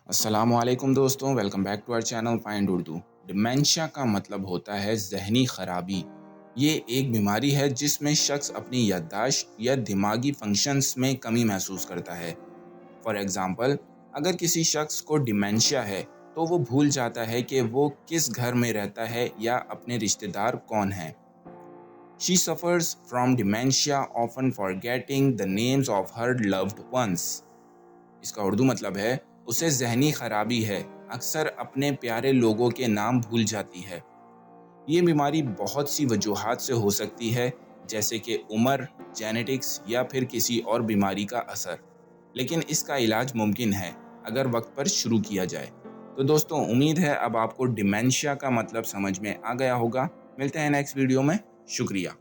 अस्सलामुअलैकुम दोस्तों, welcome back to our channel find Urdu. Dementia का मतलब होता है जहनी खराबी। ये एक बीमारी है जिसमें शख्स अपनी याददाश्त या दिमागी फंक्शंस में कमी महसूस करता है। फॉर एग्जांपल, अगर किसी शख्स को डिमेंशिया है तो वो भूल जाता है कि वो किस घर में रहता है या अपने रिश्तेदार कौन हैं। She suffers from dementia, often forgetting the names of her loved ones. इसका उर्दू मतलब है उसे जहनी खराबी है, अक्सर अपने प्यारे लोगों के नाम भूल जाती है। ये बीमारी बहुत सी वजूहात से हो सकती है, जैसे कि उम्र, जेनेटिक्स या फिर किसी और बीमारी का असर, लेकिन इसका इलाज मुमकिन है अगर वक्त पर शुरू किया जाए। तो दोस्तों, उम्मीद है अब आपको डिमेंशिया का मतलब समझ में आ गया होगा। मिलते हैं नेक्स्ट वीडियो में। शुक्रिया।